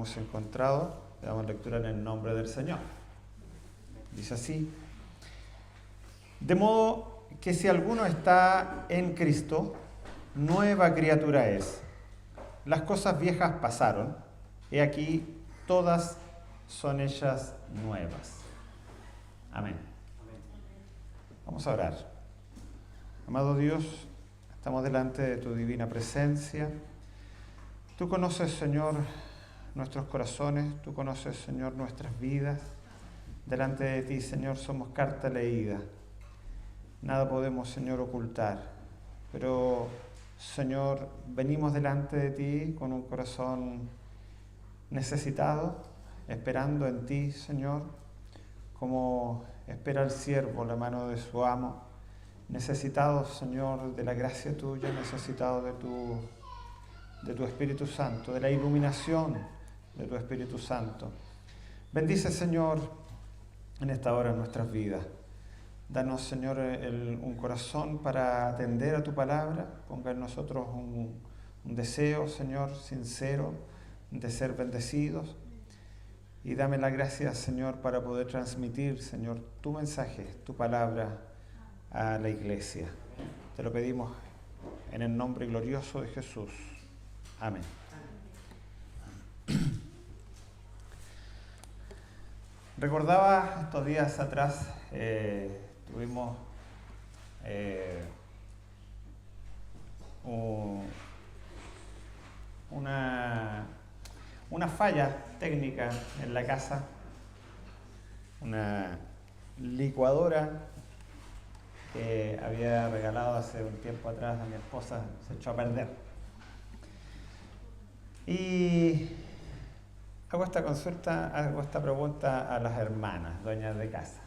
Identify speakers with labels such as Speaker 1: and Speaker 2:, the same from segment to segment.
Speaker 1: hemos encontrado. Le damos lectura en el nombre del Señor. Dice así: de modo que si alguno está en Cristo, nueva criatura es. Las cosas viejas pasaron, he aquí, todas son hechas nuevas. Amén. Vamos a orar. Amado Dios, estamos delante de tu divina presencia. Tú conoces, Señor, nuestros corazones, tú conoces, Señor, nuestras vidas. Delante de ti, Señor, somos carta leída. Nada podemos, Señor, ocultar. Pero, Señor, venimos delante de ti con un corazón necesitado, esperando en ti, Señor, como espera el siervo la mano de su amo. Necesitados, Señor, de la gracia tuya, necesitados de tu Espíritu Santo, de la iluminación de tu Espíritu Santo. Bendice, Señor, en esta hora nuestras vidas. Danos, Señor, un corazón para atender a tu palabra. Ponga en nosotros un deseo, Señor, sincero de ser bendecidos. Y dame la gracia, Señor, para poder transmitir, Señor, tu mensaje, tu palabra a la iglesia. Te lo pedimos en el nombre glorioso de Jesús. Amén. Recordaba estos días atrás, tuvimos una falla técnica en la casa, una licuadora que había regalado hace un tiempo atrás a mi esposa, se echó a perder. Y hago esta pregunta a las hermanas, dueñas de casa.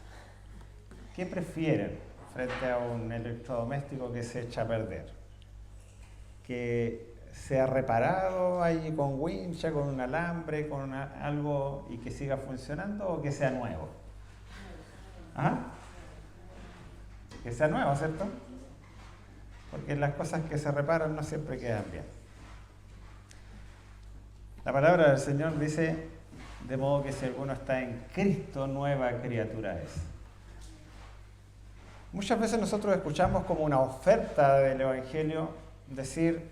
Speaker 1: ¿Qué prefieren frente a un electrodoméstico que se echa a perder? ¿Que sea reparado ahí con wincha, con un alambre, con algo y que siga funcionando, o que sea nuevo? ¿Ah? Que sea nuevo, ¿cierto? Porque las cosas que se reparan no siempre quedan bien. La palabra del Señor dice: de modo que si alguno está en Cristo, nueva criatura es. Muchas veces nosotros escuchamos como una oferta del Evangelio decir: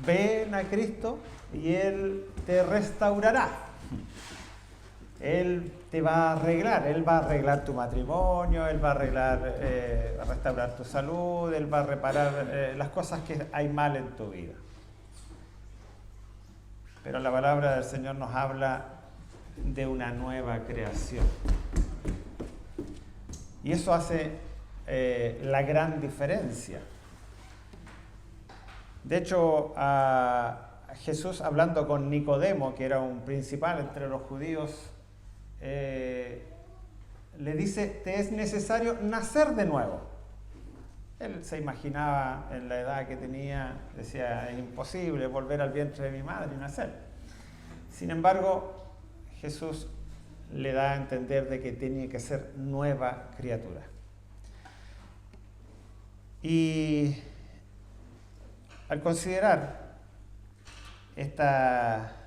Speaker 1: ven a Cristo y Él te restaurará. Él te va a arreglar, Él va a arreglar tu matrimonio, Él va a restaurar tu salud, Él va a reparar las cosas que hay mal en tu vida. Pero la palabra del Señor nos habla de una nueva creación. Y eso hace la gran diferencia. De hecho, a Jesús, hablando con Nicodemo, que era un principal entre los judíos, le dice: te es necesario nacer de nuevo. Él se imaginaba en la edad que tenía, decía: es imposible volver al vientre de mi madre y nacer. Sin embargo, Jesús le da a entender de que tiene que ser nueva criatura. Y al considerar esta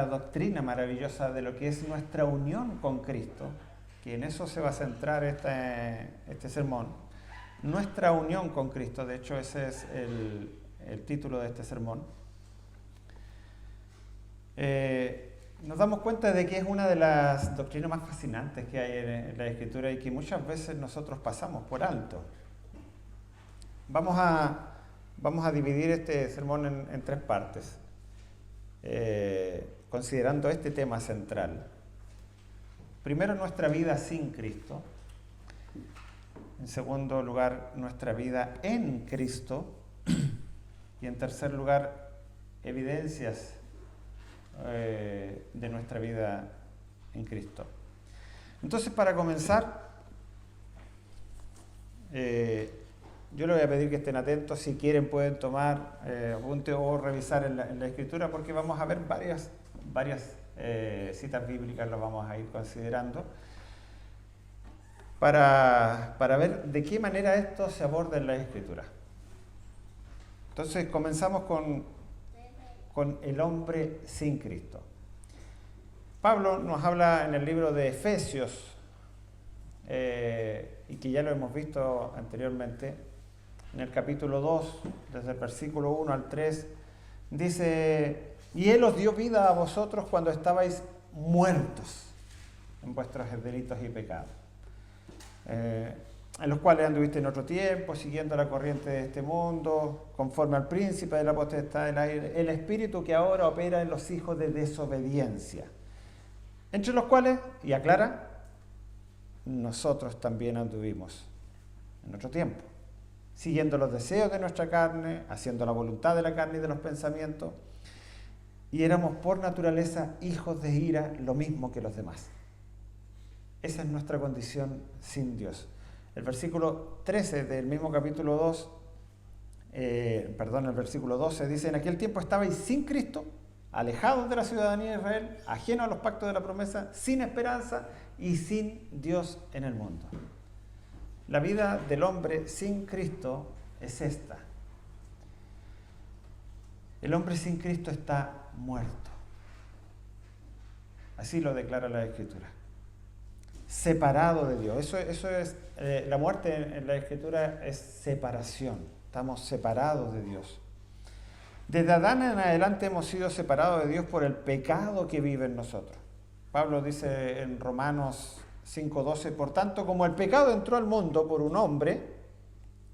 Speaker 1: doctrina maravillosa de lo que es nuestra unión con Cristo, que en eso se va a centrar este sermón, nuestra unión con Cristo, de hecho ese es el título de este sermón, nos damos cuenta de que es una de las doctrinas más fascinantes que hay en la Escritura y que muchas veces nosotros pasamos por alto. Vamos a dividir este sermón en tres partes, considerando este tema central. Primero, nuestra vida sin Cristo. En segundo lugar, nuestra vida en Cristo. Y en tercer lugar, evidencias de nuestra vida en Cristo. Entonces, para comenzar, yo les voy a pedir que estén atentos. Si quieren pueden tomar apunte o revisar en la Escritura, porque vamos a ver varias citas bíblicas, las vamos a ir considerando para ver de qué manera esto se aborda en la Escritura. Entonces comenzamos con el hombre sin Cristo. Pablo nos habla en el libro de Efesios, y que ya lo hemos visto anteriormente, en el capítulo 2, desde el versículo 1 al 3, dice: y Él os dio vida a vosotros cuando estabais muertos en vuestros delitos y pecados, en los cuales anduviste en otro tiempo, siguiendo la corriente de este mundo, conforme al príncipe de la potestad del aire, el espíritu que ahora opera en los hijos de desobediencia, entre los cuales, y aclara, nosotros también anduvimos en otro tiempo, siguiendo los deseos de nuestra carne, haciendo la voluntad de la carne y de los pensamientos, y éramos por naturaleza hijos de ira, lo mismo que los demás. Esa es nuestra condición sin Dios. El versículo 13 del mismo capítulo 2, el versículo 12 dice: en aquel tiempo estabais sin Cristo, alejados de la ciudadanía de Israel, ajenos a los pactos de la promesa, sin esperanza y sin Dios en el mundo. La vida del hombre sin Cristo es esta. El hombre sin Cristo está muerto. Así lo declara la Escritura. Separado de Dios. Eso es, la muerte en la Escritura es separación. Estamos separados de Dios. Desde Adán en adelante hemos sido separados de Dios por el pecado que vive en nosotros. Pablo dice en Romanos 5:12: por tanto, como el pecado entró al mundo por un hombre,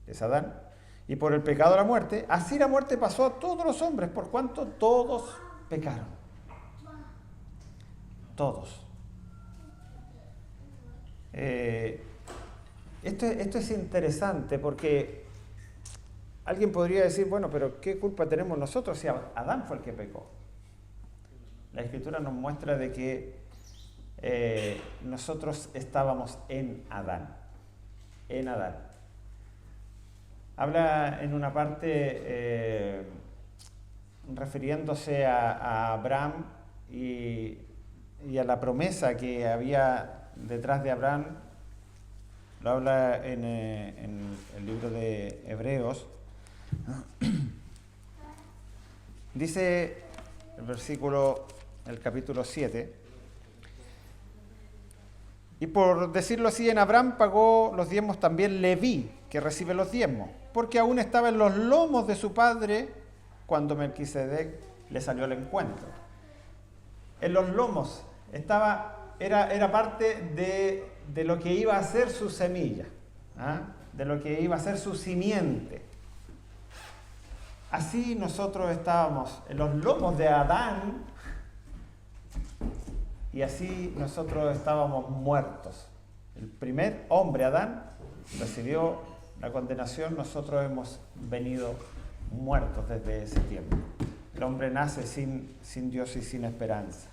Speaker 1: es Adán, y por el pecado la muerte, así la muerte pasó a todos los hombres, por cuanto todos pecaron. Todos. Esto es interesante porque alguien podría decir: bueno, pero ¿qué culpa tenemos nosotros si Adán fue el que pecó? La Escritura nos muestra de que nosotros estábamos en Adán. En Adán. Habla en una parte refiriéndose a Abraham y a la promesa que había detrás de Abraham. Lo habla en el libro de Hebreos. Dice el capítulo 7: y por decirlo así, en Abraham pagó los diezmos también Leví, que recibe los diezmos, porque aún estaba en los lomos de su padre cuando Melquisedec le salió al encuentro. En los lomos era parte de lo que iba a ser su semilla, de lo que iba a ser su simiente. Así nosotros estábamos en los lomos de Adán, y así nosotros estábamos muertos. El primer hombre, Adán, recibió la condenación. Nosotros hemos venido muertos desde ese tiempo. El hombre nace sin Dios y sin esperanza.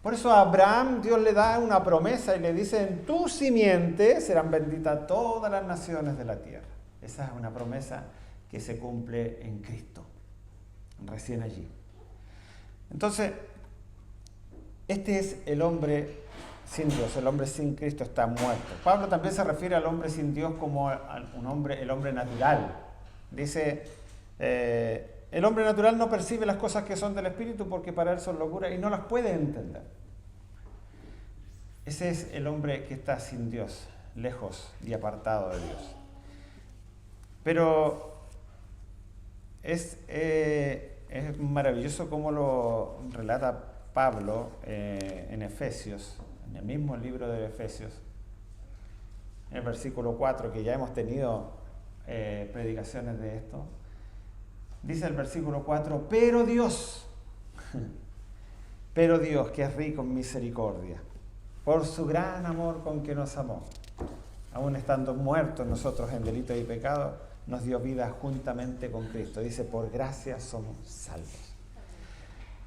Speaker 1: Por eso a Abraham Dios le da una promesa y le dice: en tu simiente serán benditas todas las naciones de la tierra. Esa es una promesa que se cumple en Cristo, recién allí. Entonces, este es el hombre sin Dios. El hombre sin Cristo está muerto. Pablo también se refiere al hombre sin Dios como el hombre natural. Dice: el hombre natural no percibe las cosas que son del Espíritu, porque para él son locura y no las puede entender. Ese es el hombre que está sin Dios, lejos y apartado de Dios. Pero es maravilloso cómo lo relata Pablo en Efesios, en el mismo libro de Efesios, en el versículo 4, que ya hemos tenido predicaciones de esto. Dice el versículo 4: pero Dios, que es rico en misericordia, por su gran amor con que nos amó, aun estando muertos nosotros en delitos y pecados, nos dio vida juntamente con Cristo. Dice: por gracia somos salvos.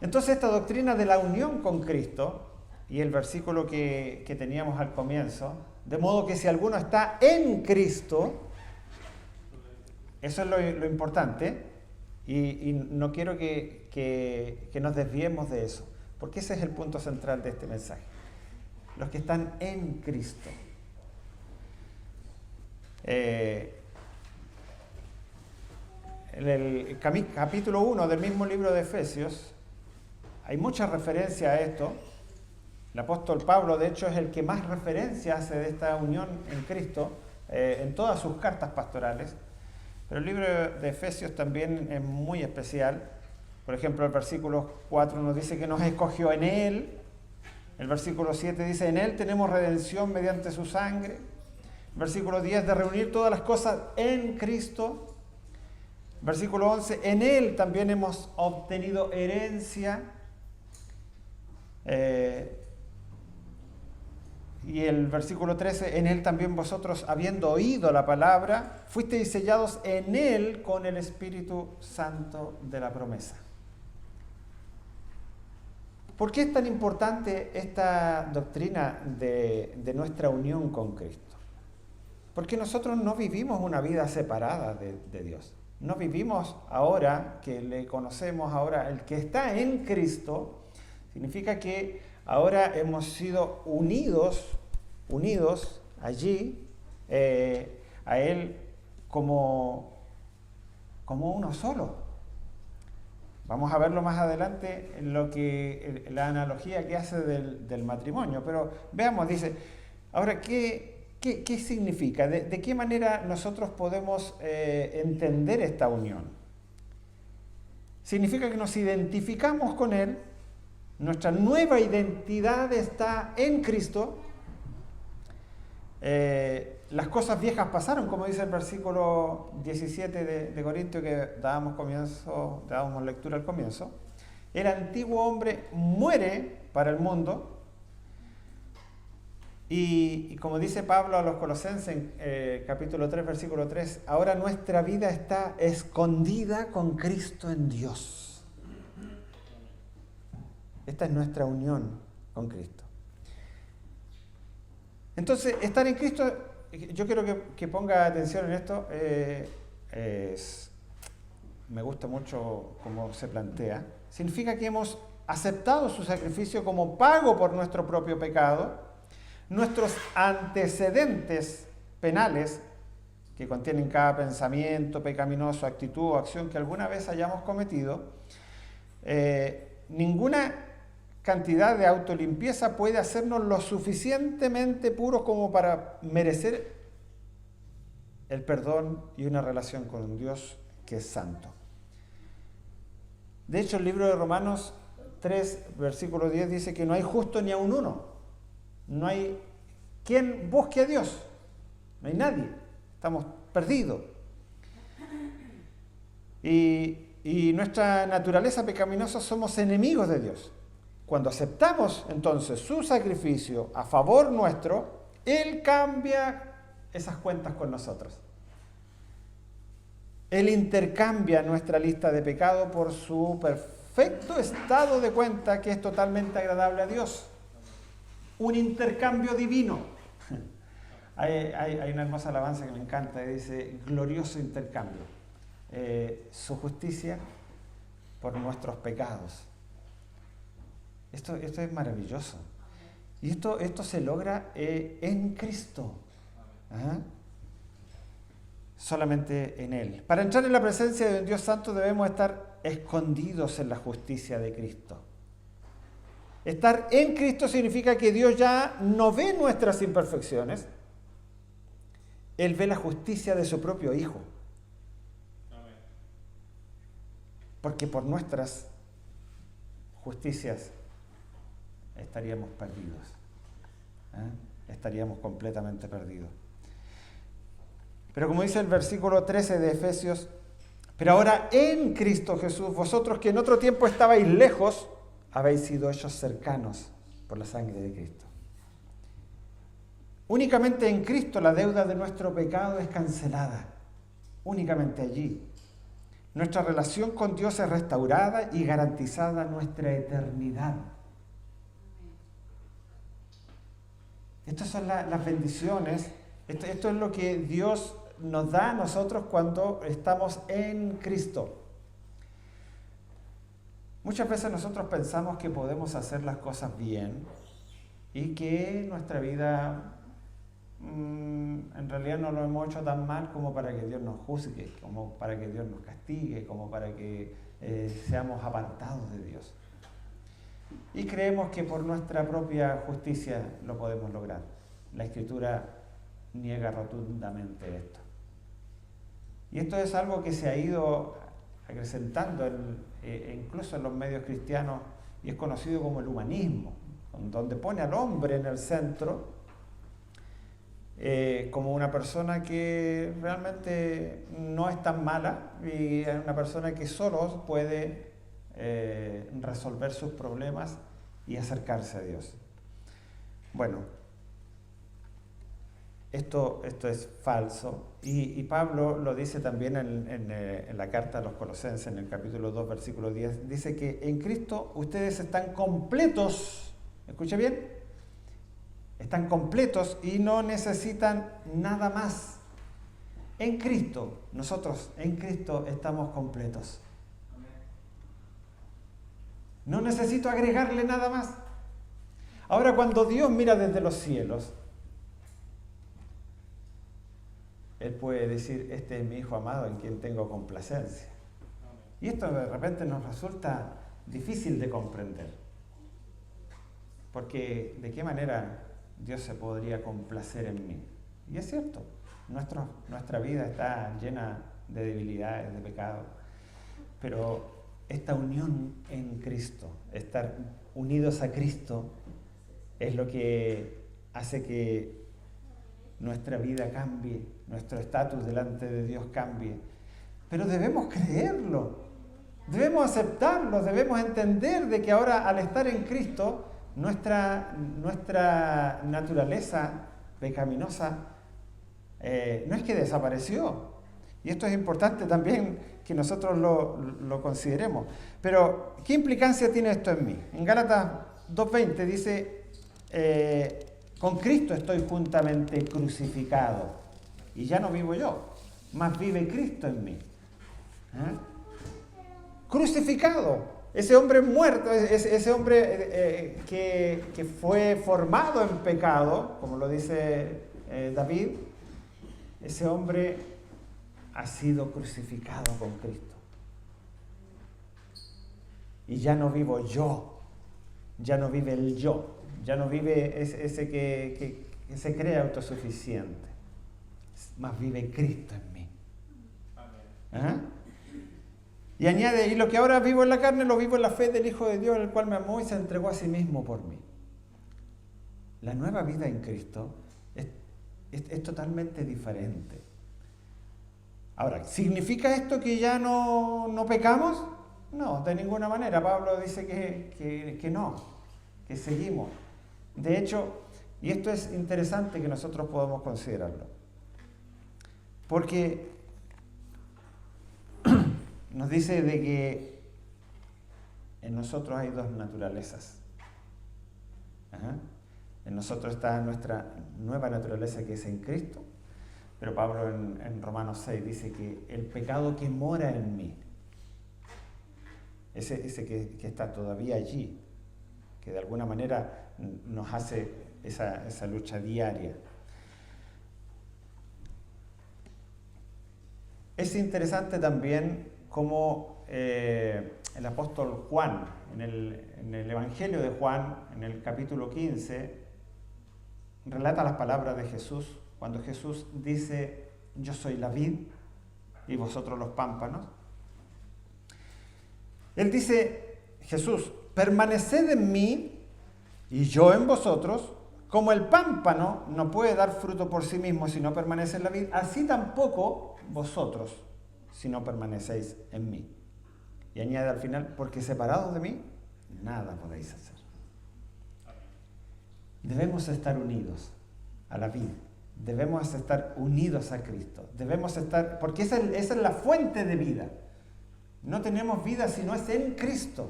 Speaker 1: Entonces, esta doctrina de la unión con Cristo, y el versículo que teníamos al comienzo, de modo que si alguno está en Cristo, eso es lo importante. Y no quiero que nos desviemos de eso, porque ese es el punto central de este mensaje. Los que están en Cristo. En el capítulo 1 del mismo libro de Efesios hay mucha referencia a esto, El apóstol Pablo, de hecho, es el que más referencia hace de esta unión en Cristo en todas sus cartas pastorales. Pero el libro de Efesios también es muy especial. Por ejemplo, el versículo 4 nos dice que nos escogió en Él. El versículo 7 dice, en Él tenemos redención mediante su sangre. El versículo 10, de reunir todas las cosas en Cristo. Versículo 11, en Él también hemos obtenido herencia. Y el versículo 13, en Él también vosotros, habiendo oído la palabra, fuisteis sellados en Él con el Espíritu Santo de la promesa. ¿Por qué es tan importante esta doctrina de nuestra unión con Cristo? Porque nosotros no vivimos una vida separada de Dios. No vivimos ahora que le conocemos, ahora el que está en Cristo, significa que ahora hemos sido unidos allí a Él como uno solo. Vamos a verlo más adelante en la analogía que hace del matrimonio. Pero veamos, dice, ahora, ¿qué significa? ¿De qué manera nosotros podemos entender esta unión? Significa que nos identificamos con Él, nuestra nueva identidad está en Cristo. Las cosas viejas pasaron, como dice el versículo 17 de Corintios que dábamos lectura al comienzo. El antiguo hombre muere para el mundo y como dice Pablo a los Colosenses en capítulo 3, versículo 3, ahora nuestra vida está escondida con Cristo en Dios. Esta es nuestra unión con Cristo. Entonces, estar en Cristo, yo quiero que ponga atención en esto, me gusta mucho cómo se plantea, significa que hemos aceptado su sacrificio como pago por nuestro propio pecado, nuestros antecedentes penales, que contienen cada pensamiento pecaminoso, actitud o acción que alguna vez hayamos cometido, ninguna cantidad de autolimpieza puede hacernos lo suficientemente puros como para merecer el perdón y una relación con un Dios que es santo. De hecho, el libro de Romanos 3, versículo 10 dice que no hay justo ni aun uno. No hay quien busque a Dios. No hay nadie. Estamos perdidos. Y nuestra naturaleza pecaminosa somos enemigos de Dios. Cuando aceptamos entonces su sacrificio a favor nuestro, Él cambia esas cuentas con nosotros. Él intercambia nuestra lista de pecado por su perfecto estado de cuenta que es totalmente agradable a Dios. Un intercambio divino. Hay una hermosa alabanza que me encanta y dice, glorioso intercambio. Su justicia por nuestros pecados. Esto es maravilloso. Y esto se logra en Cristo. ¿Ah? Solamente en Él. Para entrar en la presencia de un Dios santo debemos estar escondidos en la justicia de Cristo. Estar en Cristo significa que Dios ya no ve nuestras imperfecciones. Él ve la justicia de su propio Hijo. Porque por nuestras justicias estaríamos perdidos. Estaríamos completamente perdidos. Pero como dice el versículo 13 de Efesios, pero ahora en Cristo Jesús, vosotros que en otro tiempo estabais lejos, habéis sido hechos cercanos por la sangre de Cristo. Únicamente en Cristo la deuda de nuestro pecado es cancelada. Únicamente allí. Nuestra relación con Dios es restaurada y garantizada nuestra eternidad. Estas son las bendiciones. Esto es lo que Dios nos da a nosotros cuando estamos en Cristo. Muchas veces nosotros pensamos que podemos hacer las cosas bien y que nuestra vida en realidad no lo hemos hecho tan mal como para que Dios nos juzgue, como para que Dios nos castigue, como para que seamos apartados de Dios. y creemos que por nuestra propia justicia lo podemos lograr. La Escritura niega rotundamente esto. Y esto es algo que se ha ido acrecentando incluso en los medios cristianos, y es conocido como el humanismo, donde pone al hombre en el centro como una persona que realmente no es tan mala y es una persona que solo puede resolver sus problemas y acercarse a Dios. Bueno, esto es falso, y Pablo lo dice también en la carta a los Colosenses, en el capítulo 2, versículo 10, dice que en Cristo ustedes están completos, ¿escucha bien? Están completos y no necesitan nada más. En Cristo, nosotros en Cristo estamos completos. No necesito agregarle nada más. Ahora, cuando Dios mira desde los cielos, Él puede decir, este es mi Hijo amado en quien tengo complacencia. Y esto de repente nos resulta difícil de comprender. Porque ¿de qué manera Dios se podría complacer en mí? Y es cierto, nuestra vida está llena de debilidades, de pecado. Pero esta unión en Cristo, estar unidos a Cristo, es lo que hace que nuestra vida cambie, nuestro estatus delante de Dios cambie. Pero debemos creerlo, debemos aceptarlo, debemos entender de que ahora al estar en Cristo, nuestra naturaleza pecaminosa no es que desapareció. Y esto es importante también que nosotros lo consideremos. Pero, ¿qué implicancia tiene esto en mí? En Gálatas 2:20 dice, con Cristo estoy juntamente crucificado, y ya no vivo yo, mas vive Cristo en mí. Crucificado. Ese hombre muerto, ese hombre que fue formado en pecado, como lo dice David, ese hombre ha sido crucificado con Cristo. Y ya no vivo yo, ya no vive el yo, ya no vive ese que se cree autosuficiente, más vive Cristo en mí. ¿Ah? Y añade, y lo que ahora vivo en la carne, lo vivo en la fe del Hijo de Dios, el cual me amó y se entregó a sí mismo por mí. La nueva vida en Cristo es totalmente diferente. Ahora, ¿significa esto que ya no pecamos? No, de ninguna manera. Pablo dice que no, que seguimos. De hecho, y esto es interesante que nosotros podamos considerarlo, porque nos dice de que en nosotros hay dos naturalezas. En nosotros está nuestra nueva naturaleza, que es en Cristo, pero Pablo en Romanos 6 dice que el pecado que mora en mí, ese que está todavía allí, que de alguna manera nos hace esa lucha diaria. Es interesante también cómo el apóstol Juan, en el Evangelio de Juan, en el capítulo 15, relata las palabras de Jesús, cuando Jesús dice, yo soy la vid y vosotros los pámpanos. Él dice, Jesús, permaneced en mí y yo en vosotros, como el pámpano no puede dar fruto por sí mismo si no permanece en la vid, así tampoco vosotros si no permanecéis en mí. Y añade al final, porque separados de mí, nada podéis hacer. Debemos estar unidos a la vida, debemos estar unidos a Cristo, debemos estar, porque esa es la fuente de vida. No tenemos vida si no es en Cristo.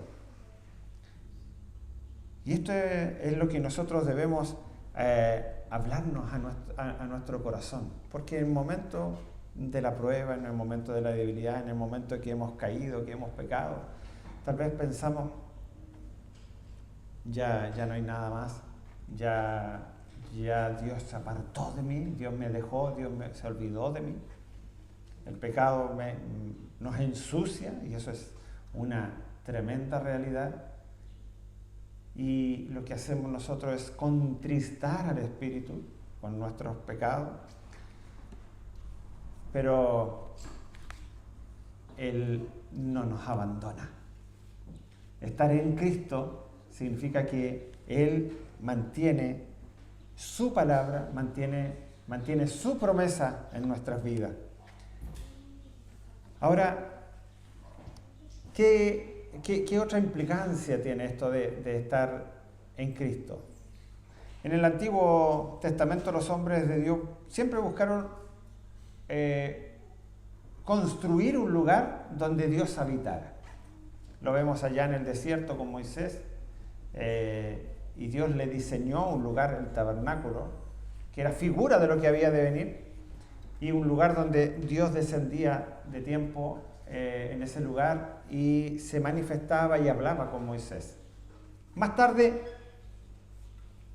Speaker 1: Y esto es lo que nosotros debemos hablarnos a nuestro corazón, porque en el momento de la prueba, en el momento de la debilidad, en el momento que hemos caído, que hemos pecado, tal vez pensamos, ya no hay nada más, ya Dios se apartó de mí, Dios me dejó, se olvidó de mí. El pecado nos ensucia, y eso es una tremenda realidad. y lo que hacemos nosotros es contristar al Espíritu con nuestros pecados, pero Él no nos abandona. Estar en Cristo significa que Él mantiene su palabra, mantiene su promesa en nuestras vidas. Ahora, ¿qué otra implicancia tiene esto de estar en Cristo? En el Antiguo Testamento los hombres de Dios siempre buscaron construir un lugar donde Dios habitara. Lo vemos allá en el desierto con Moisés, y Dios le diseñó un lugar, el tabernáculo, que era figura de lo que había de venir, y un lugar donde Dios descendía de tiempo en ese lugar y se manifestaba y hablaba con Moisés. Más tarde,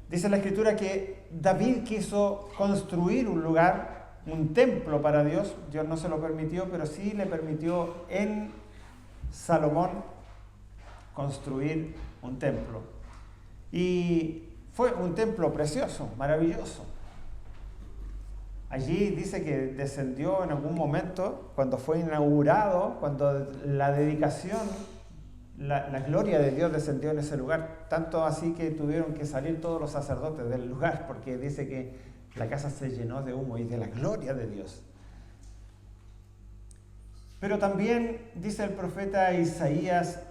Speaker 1: dice la Escritura que David quiso construir un lugar, un templo para Dios. Dios no se lo permitió, pero sí le permitió en Salomón construir un templo. Y fue un templo precioso, maravilloso. Allí dice que descendió en algún momento, cuando fue inaugurado, cuando la dedicación, la gloria de Dios descendió en ese lugar, tanto así que tuvieron que salir todos los sacerdotes del lugar, porque dice que la casa se llenó de humo y de la gloria de Dios. Pero también dice el profeta Isaías,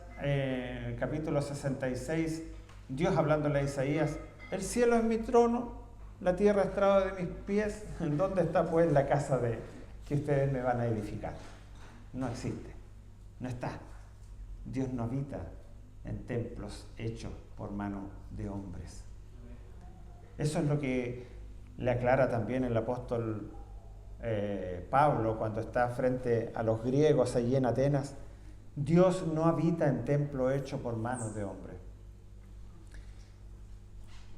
Speaker 1: capítulo 66, Dios hablándole a Isaías: el cielo es mi trono, la tierra estrado de mis pies. ¿En dónde está pues la casa que ustedes me van a edificar? No existe, no está. Dios no habita en templos hechos por mano de hombres. Eso es lo que le aclara también el apóstol Pablo cuando está frente a los griegos allí en Atenas. Dios no habita en templo hecho por manos de hombres.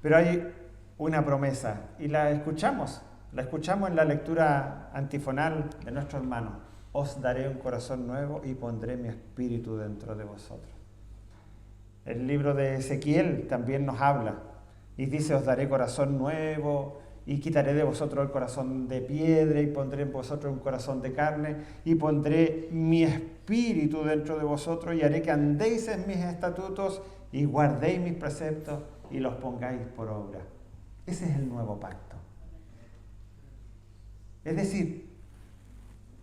Speaker 1: Pero hay una promesa, y la escuchamos en la lectura antifonal de nuestro hermano: os daré un corazón nuevo y pondré mi espíritu dentro de vosotros. El libro de Ezequiel también nos habla y dice: os daré corazón nuevo y quitaré de vosotros el corazón de piedra y pondré en vosotros un corazón de carne y pondré mi espíritu dentro de vosotros y haré que andéis en mis estatutos y guardéis mis preceptos y los pongáis por obra. Ese es el nuevo pacto. Es decir,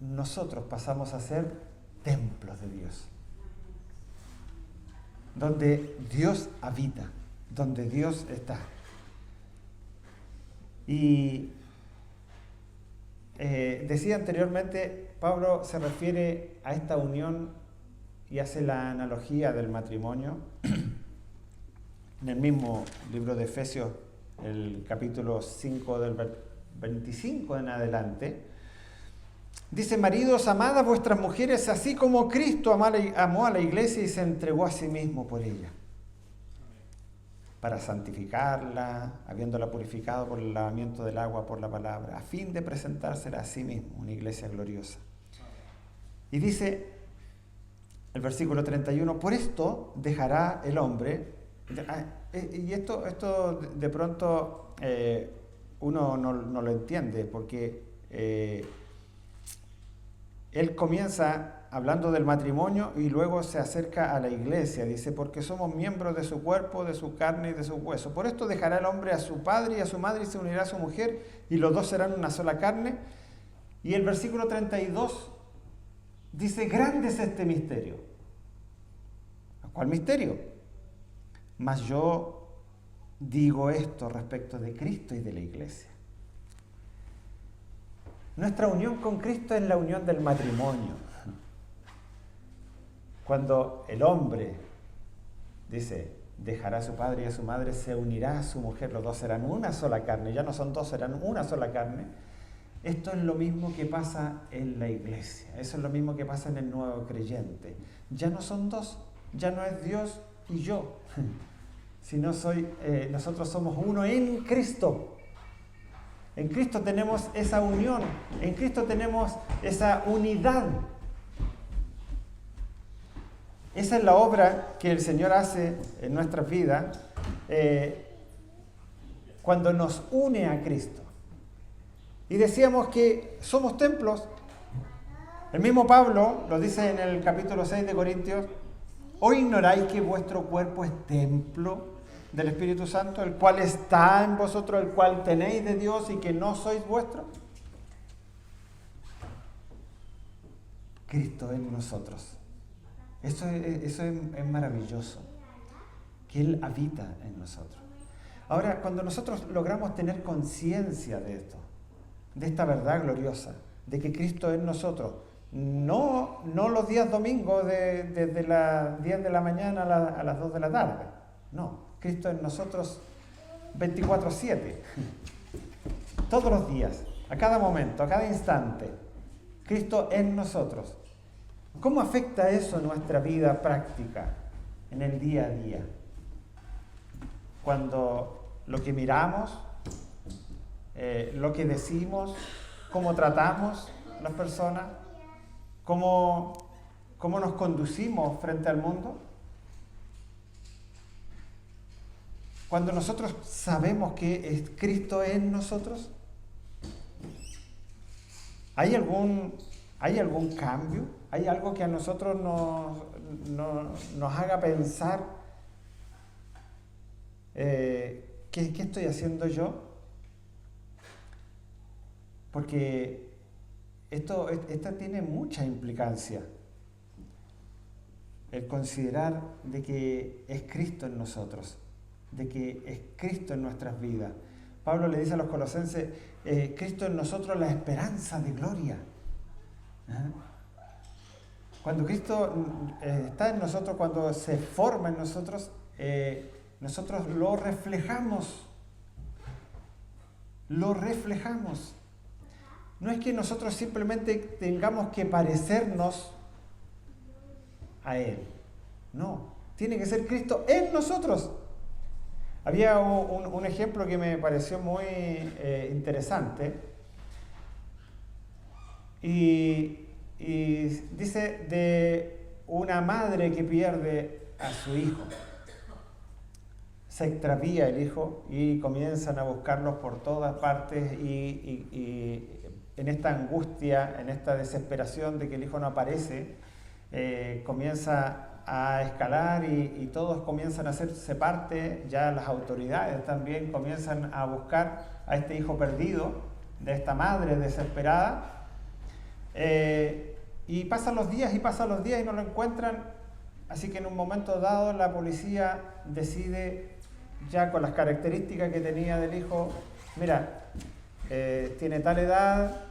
Speaker 1: nosotros pasamos a ser templos de Dios, donde Dios habita, donde Dios está. Y decía anteriormente, Pablo se refiere a esta unión y hace la analogía del matrimonio. En el mismo libro de Efesios, el capítulo 5 del 25 en adelante, dice: maridos, amad a vuestras mujeres así como Cristo amó a la iglesia y se entregó a sí mismo por ella, para santificarla, habiéndola purificado por el lavamiento del agua por la palabra, a fin de presentársela a sí mismo, una iglesia gloriosa. Y dice el versículo 31, por esto dejará el hombre, y esto de pronto uno no lo entiende, porque él comienza hablando del matrimonio y luego se acerca a la iglesia. Dice: porque somos miembros de su cuerpo, de su carne y de su hueso. Por esto dejará el hombre a su padre y a su madre y se unirá a su mujer y los dos serán una sola carne. Y el versículo 32 dice: grande es este misterio. ¿Cuál misterio? Mas yo digo esto respecto de Cristo y de la iglesia. Nuestra unión con Cristo es la unión del matrimonio. Cuando el hombre, dice, dejará a su padre y a su madre, se unirá a su mujer, los dos serán una sola carne, ya no son dos, serán una sola carne. Esto es lo mismo que pasa en la iglesia, eso es lo mismo que pasa en el nuevo creyente. Ya no son dos, ya no es Dios y yo, sino nosotros somos uno en Cristo. En Cristo tenemos esa unión, en Cristo tenemos esa unidad. Esa es la obra que el Señor hace en nuestras vidas cuando nos une a Cristo. Y decíamos que somos templos. El mismo Pablo lo dice en el capítulo 6 de Corintios: ¿o ignoráis que vuestro cuerpo es templo del Espíritu Santo, el cual está en vosotros, el cual tenéis de Dios y que no sois vuestros? Cristo en nosotros. Eso es maravilloso, que Él habita en nosotros. Ahora, cuando nosotros logramos tener conciencia de esto, de esta verdad gloriosa, de que Cristo en nosotros, no los días domingos desde las 10 de la mañana a las 2 de la tarde, no, Cristo en nosotros 24/7, todos los días, a cada momento, a cada instante, Cristo en nosotros. ¿Cómo afecta eso nuestra vida práctica en el día a día? Cuando lo que miramos, lo que decimos, cómo tratamos a las personas, cómo nos conducimos frente al mundo. Cuando nosotros sabemos que es Cristo en nosotros, ¿hay algún cambio? ¿Hay algo que a nosotros nos haga pensar ¿qué estoy haciendo yo? Porque esto tiene mucha implicancia. El considerar de que es Cristo en nosotros, de que es Cristo en nuestras vidas. Pablo le dice a los colosenses, Cristo en nosotros, la esperanza de gloria. Cuando Cristo está en nosotros, cuando se forma en nosotros, nosotros lo reflejamos. Lo reflejamos. No es que nosotros simplemente tengamos que parecernos a Él. No, tiene que ser Cristo en nosotros. Había un ejemplo que me pareció muy interesante. Y dice de una madre que pierde a su hijo. Se extravía el hijo y comienzan a buscarlos por todas partes y en esta angustia, en esta desesperación de que el hijo no aparece, comienza a escalar y todos comienzan a hacerse parte, ya las autoridades también comienzan a buscar a este hijo perdido, de esta madre desesperada, y pasan los días y no lo encuentran, así que en un momento dado la policía decide, ya con las características que tenía del hijo, mira, tiene tal edad,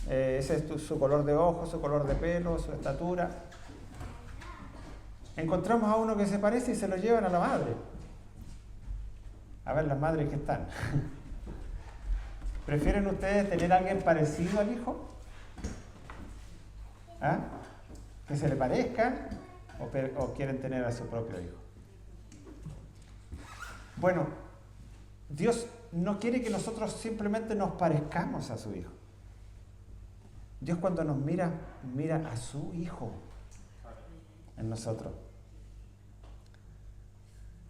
Speaker 1: ese es su color de ojos, su color de pelo, su estatura. Encontramos a uno que se parece y se lo llevan a la madre. A ver las madres que están. ¿Prefieren ustedes tener a alguien parecido al hijo? ¿Ah? ¿Que se le parezca? ¿O quieren tener a su propio hijo? Bueno, Dios no quiere que nosotros simplemente nos parezcamos a su hijo. Dios cuando nos mira a su hijo en nosotros.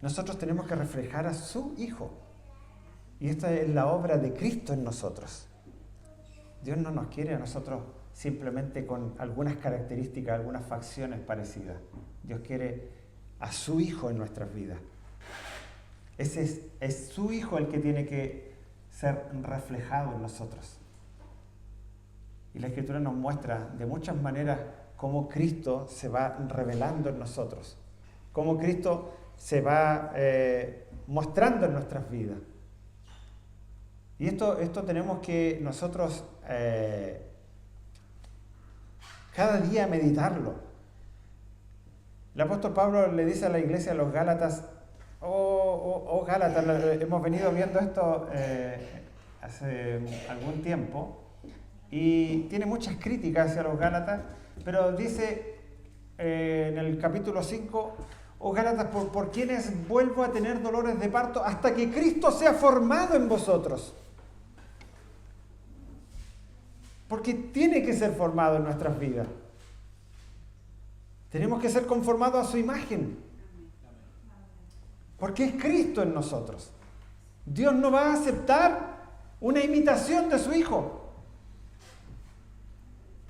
Speaker 1: Nosotros tenemos que reflejar a su hijo. Y esta es la obra de Cristo en nosotros. Dios no nos quiere a nosotros simplemente con algunas características, algunas facciones parecidas. Dios quiere a su hijo en nuestras vidas. Ese es su hijo el que tiene que ser reflejado en nosotros. Y la Escritura nos muestra de muchas maneras cómo Cristo se va revelando en nosotros, cómo Cristo se va mostrando en nuestras vidas. Y esto tenemos que nosotros cada día meditarlo. El apóstol Pablo le dice a la iglesia de los Gálatas, oh Gálatas, hemos venido viendo esto hace algún tiempo, y tiene muchas críticas hacia los Gálatas, pero dice en el capítulo 5, oh Gálatas, por quienes vuelvo a tener dolores de parto hasta que Cristo sea formado en vosotros. Porque tiene que ser formado en nuestras vidas. Tenemos que ser conformados a su imagen. porque es Cristo en nosotros. Dios no va a aceptar una imitación de su Hijo.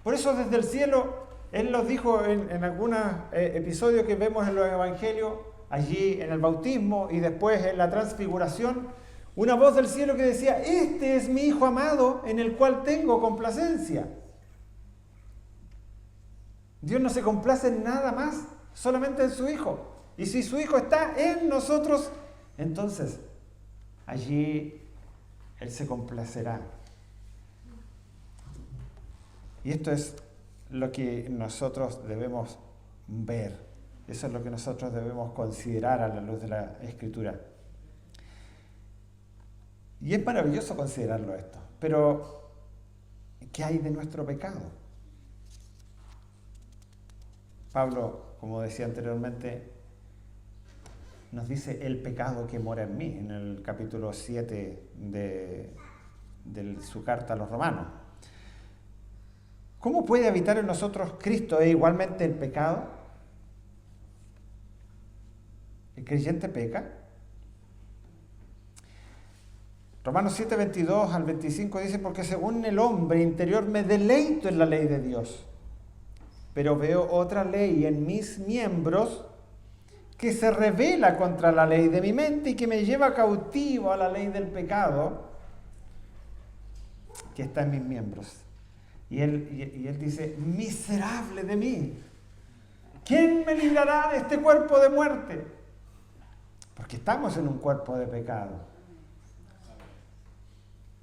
Speaker 1: Por eso desde el cielo, Él nos dijo en algunos episodios que vemos en los evangelios, allí en el bautismo y después en la transfiguración, una voz del cielo que decía: este es mi Hijo amado en el cual tengo complacencia. Dios no se complace en nada más, solamente en su Hijo. Y si su Hijo está en nosotros, entonces allí Él se complacerá. Y esto es lo que nosotros debemos ver. Eso es lo que nosotros debemos considerar a la luz de la Escritura. Y es maravilloso considerarlo esto. Pero, ¿qué hay de nuestro pecado? Pablo, como decía anteriormente, nos dice el pecado que mora en mí, en el capítulo 7 de su carta a los Romanos. ¿Cómo puede habitar en nosotros Cristo e igualmente el pecado? ¿El creyente peca? Romanos 7, 22 al 25 dice: porque según el hombre interior me deleito en la ley de Dios, pero veo otra ley en mis miembros que se rebela contra la ley de mi mente y que me lleva cautivo a la ley del pecado que está en mis miembros. Y él dice: miserable de mí, ¿quién me librará de este cuerpo de muerte? Porque estamos en un cuerpo de pecado,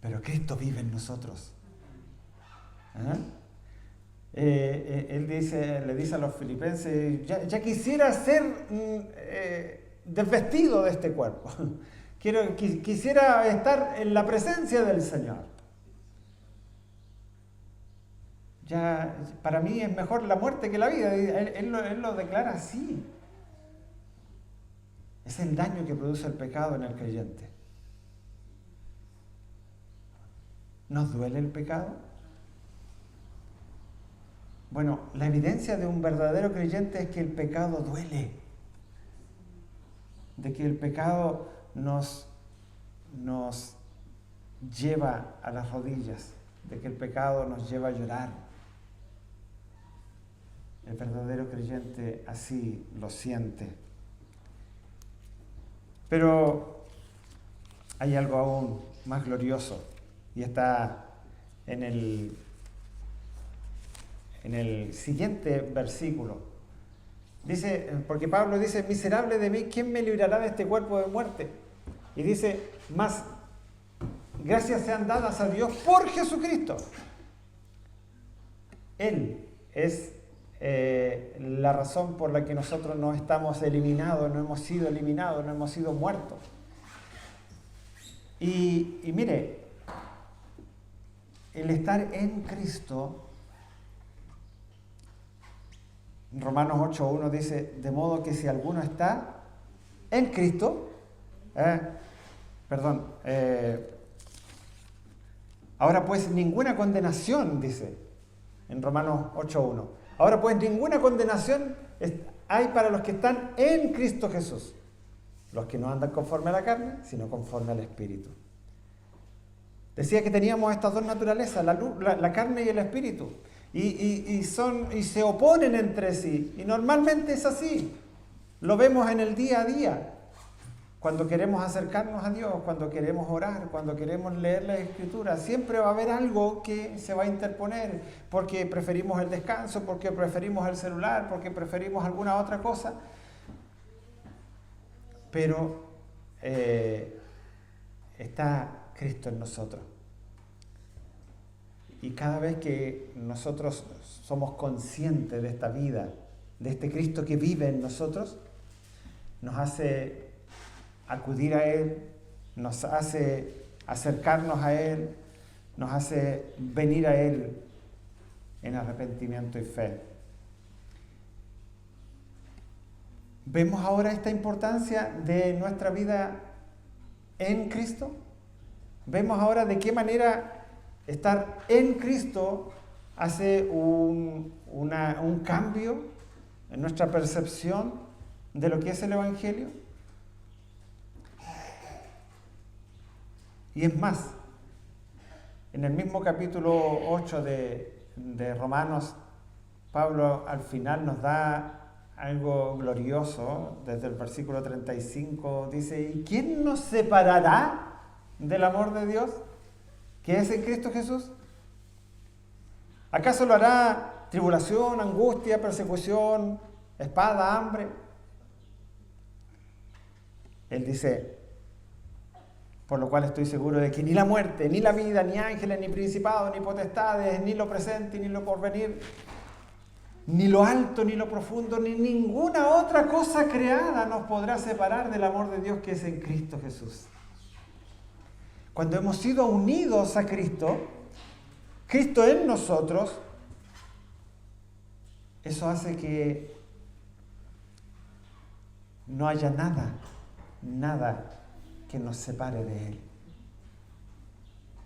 Speaker 1: pero Cristo vive en nosotros. Él le dice a los filipenses: ya quisiera ser desvestido de este cuerpo. Quisiera estar en la presencia del Señor. Ya, para mí es mejor la muerte que la vida. Él lo declara así. Es el daño que produce el pecado en el creyente. ¿Nos duele el pecado? Bueno, la evidencia de un verdadero creyente es que el pecado duele. De que el pecado nos lleva a las rodillas. De que el pecado nos lleva a llorar. El verdadero creyente así lo siente. Pero hay algo aún más glorioso y está en el siguiente versículo. Dice, porque Pablo dice: miserable de mí, ¿quién me librará de este cuerpo de muerte? Y dice: más gracias sean dadas a Dios por Jesucristo. Él es la razón por la que nosotros no estamos eliminados, no hemos sido eliminados, no hemos sido muertos. Y mire, el estar en Cristo, Romanos 8:1 dice: de modo que si alguno está en Cristo, ahora pues ninguna condenación, dice en Romanos 8:1. Ahora pues ninguna condenación hay para los que están en Cristo Jesús, los que no andan conforme a la carne, sino conforme al Espíritu. Decía que teníamos estas dos naturalezas, la carne y el Espíritu, y se oponen entre sí, y normalmente es así. Lo vemos en el día a día, cuando queremos acercarnos a Dios, cuando queremos orar, cuando queremos leer la Escritura, siempre va a haber algo que se va a interponer, porque preferimos el descanso, porque preferimos el celular, porque preferimos alguna otra cosa. Pero está Cristo en nosotros. Y cada vez que nosotros somos conscientes de esta vida, de este Cristo que vive en nosotros, nos hace acudir a Él, nos hace acercarnos a Él, nos hace venir a Él en arrepentimiento y fe. ¿Vemos ahora esta importancia de nuestra vida en Cristo? ¿Vemos ahora de qué manera estar en Cristo hace un cambio en nuestra percepción de lo que es el Evangelio? Y es más, en el mismo capítulo 8 de Romanos, Pablo al final nos da algo glorioso. Desde el versículo 35 dice: ¿y quién nos separará del amor de Dios que es en Cristo Jesús? ¿Acaso lo hará tribulación, angustia, persecución, espada, hambre? Él dice: por lo cual estoy seguro de que ni la muerte, ni la vida, ni ángeles, ni principados, ni potestades, ni lo presente, ni lo porvenir, ni lo alto, ni lo profundo, ni ninguna otra cosa creada nos podrá separar del amor de Dios que es en Cristo Jesús. Cuando hemos sido unidos a Cristo, Cristo en nosotros, eso hace que no haya nada que nos separe de Él.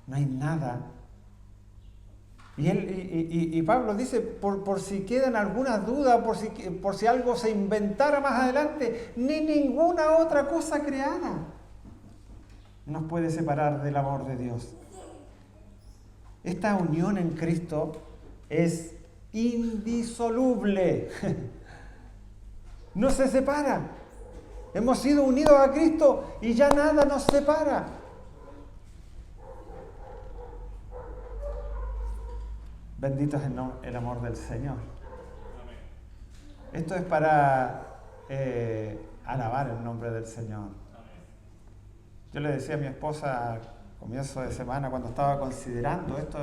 Speaker 1: No hay nada. Y Pablo dice, por si quedan algunas dudas, por si algo se inventara más adelante, ni ninguna otra cosa creada nos puede separar del amor de Dios. Esta unión en Cristo es indisoluble. No se separa. Hemos sido unidos a Cristo y ya nada nos separa. Bendito es el amor del Señor. Esto es para alabar el nombre del Señor. Yo le decía a mi esposa a comienzo de semana, cuando estaba considerando esto,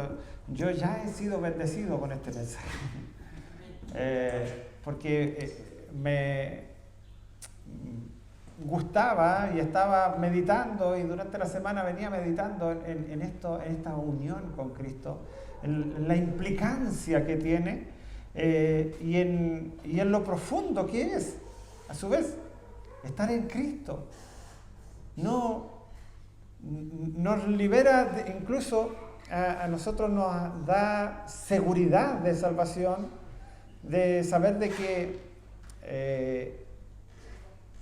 Speaker 1: yo ya he sido bendecido con este mensaje. Porque me gustaba y estaba meditando, y durante la semana venía meditando en esta unión con Cristo, en la implicancia que tiene y en lo profundo que es, a su vez, estar en Cristo. Nos libera, incluso a nosotros nos da seguridad de salvación, de saber de que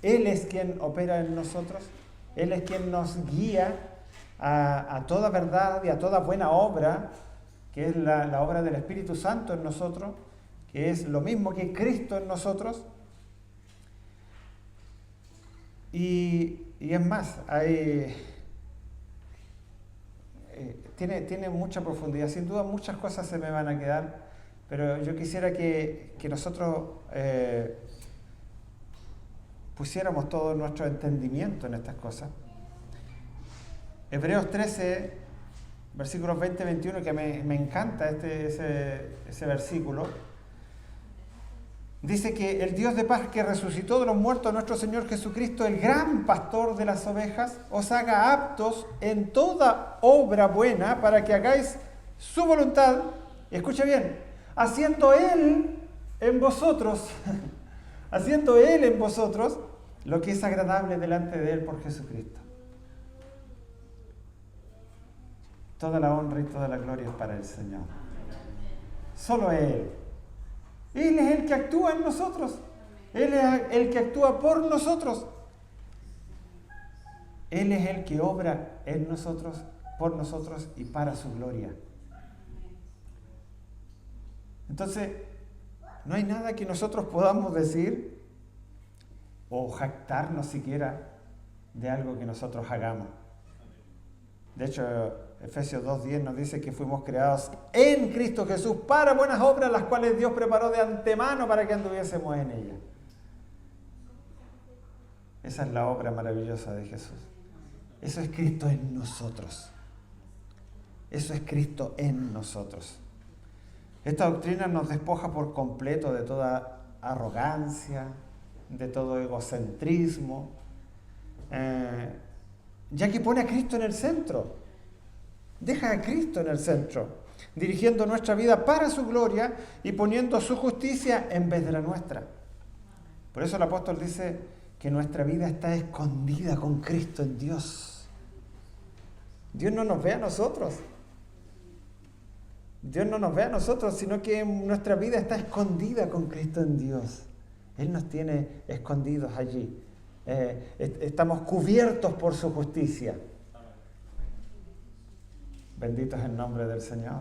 Speaker 1: Él es quien opera en nosotros, Él es quien nos guía a toda verdad y a toda buena obra, que es la obra del Espíritu Santo en nosotros, que es lo mismo que Cristo en nosotros. Y es más, tiene mucha profundidad. Sin duda muchas cosas se me van a quedar, pero yo quisiera que nosotros pusiéramos todo nuestro entendimiento en estas cosas. Hebreos 13, versículos 20-21, que me encanta ese versículo. Dice que el Dios de paz, que resucitó de los muertos a nuestro Señor Jesucristo, el gran pastor de las ovejas, os haga aptos en toda obra buena para que hagáis su voluntad. Y escucha bien, haciendo Él en vosotros lo que es agradable delante de Él por Jesucristo. Toda la honra y toda la gloria es para el Señor. Solo Él. Él es el que actúa en nosotros. Él es el que actúa por nosotros. Él es el que obra en nosotros, por nosotros y para su gloria. Entonces, no hay nada que nosotros podamos decir o jactarnos siquiera de algo que nosotros hagamos. De hecho, Efesios 2:10 nos dice que fuimos creados en Cristo Jesús para buenas obras, las cuales Dios preparó de antemano para que anduviésemos en ellas. Esa es la obra maravillosa de Jesús. Eso es Cristo en nosotros. Eso es Cristo en nosotros. Esta doctrina nos despoja por completo de toda arrogancia, de todo egocentrismo, ya que pone a Cristo en el centro. Deja a Cristo en el centro, dirigiendo nuestra vida para su gloria y poniendo su justicia en vez de la nuestra. Por eso el apóstol dice que nuestra vida está escondida con Cristo en Dios. Dios no nos ve a nosotros. Dios no nos ve a nosotros, sino que nuestra vida está escondida con Cristo en Dios. Él nos tiene escondidos allí. Estamos cubiertos por su justicia. Bendito es el nombre del Señor.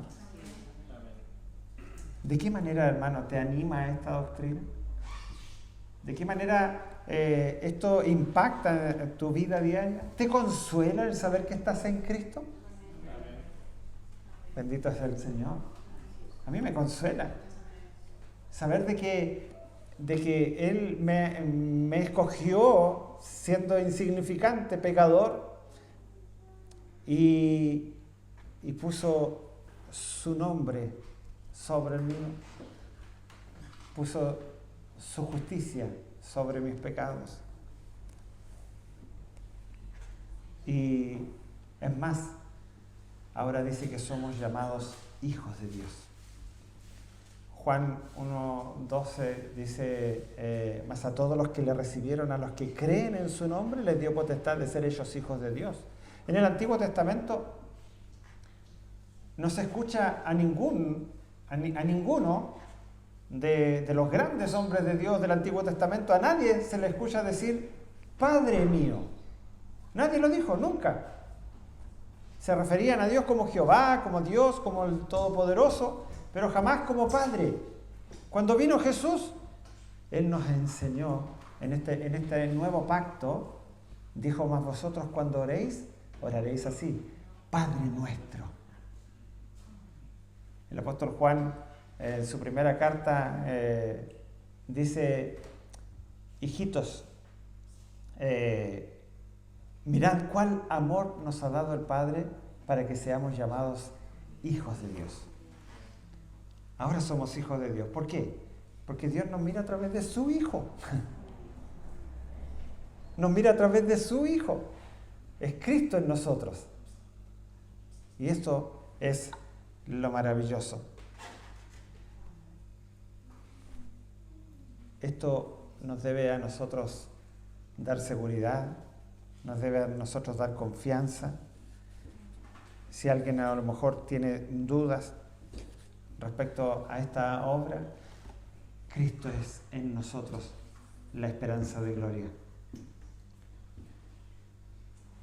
Speaker 1: ¿De qué manera, hermano, te anima esta doctrina? ¿De qué manera esto impacta en tu vida diaria? ¿Te consuela el saber que estás en Cristo? Bendito es el Señor. A mí me consuela saber de que Él me escogió siendo insignificante, pecador, y puso su nombre sobre el mío, puso su justicia sobre mis pecados. Y es más, ahora dice que somos llamados hijos de Dios. Juan 1:12 dice, mas a todos los que le recibieron, a los que creen en su nombre, les dio potestad de ser ellos hijos de Dios. En el Antiguo Testamento no se escucha a ninguno de los grandes hombres de Dios del Antiguo Testamento, a nadie se le escucha decir, Padre mío. Nadie lo dijo, nunca. Se referían a Dios como Jehová, como Dios, como el Todopoderoso, pero jamás como Padre. Cuando vino Jesús, Él nos enseñó en este nuevo pacto, dijo, mas vosotros cuando oréis, oraréis así, Padre nuestro. El apóstol Juan, en su primera carta, dice, hijitos, mirad cuál amor nos ha dado el Padre para que seamos llamados hijos de Dios. Ahora somos hijos de Dios. ¿Por qué? Porque Dios nos mira a través de su Hijo. Nos mira a través de su Hijo. Es Cristo en nosotros. Y esto es lo maravilloso. Esto nos debe a nosotros dar seguridad, nos debe a nosotros dar confianza. Si alguien a lo mejor tiene dudas respecto a esta obra, Cristo es en nosotros la esperanza de gloria.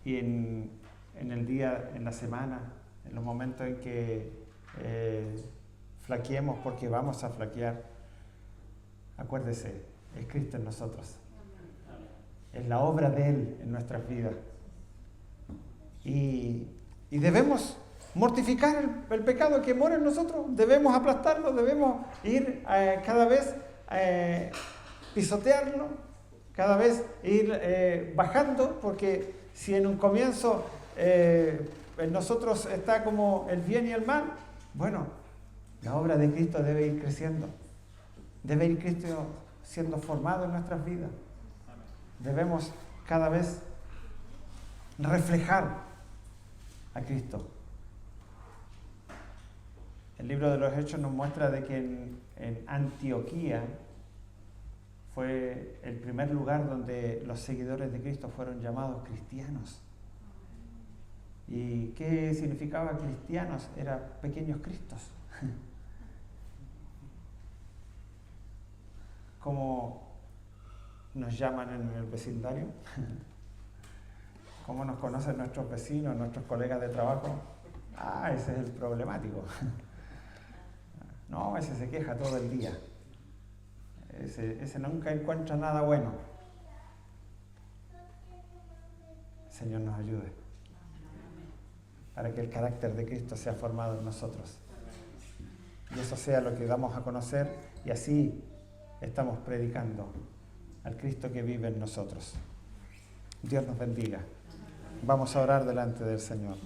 Speaker 1: Y en el día, en la semana, en los momentos en que flaqueemos, porque vamos a flaquear, acuérdese, es Cristo en nosotros. Es la obra de Él en nuestras vidas. Y debemos mortificar el pecado que mora en nosotros. Debemos aplastarlo, debemos ir cada vez pisotearlo, cada vez ir bajando, porque si en un comienzo en nosotros está como el bien y el mal, bueno, la obra de Cristo debe ir creciendo. Debe ir Cristo siendo formado en nuestras vidas. Debemos cada vez reflejar a Cristo. El libro de los Hechos nos muestra de que en Antioquía fue el primer lugar donde los seguidores de Cristo fueron llamados cristianos. ¿Y qué significaba cristianos? Eran pequeños Cristos. ¿Cómo nos llaman en el vecindario? ¿Cómo nos conocen nuestros vecinos, nuestros colegas de trabajo? Ah, ese es el problemático. No, ese se queja todo el día. Ese nunca encuentra nada bueno. Señor nos ayude para que el carácter de Cristo sea formado en nosotros. Y eso sea lo que damos a conocer, y así estamos predicando al Cristo que vive en nosotros. Dios nos bendiga. Vamos a orar delante del Señor.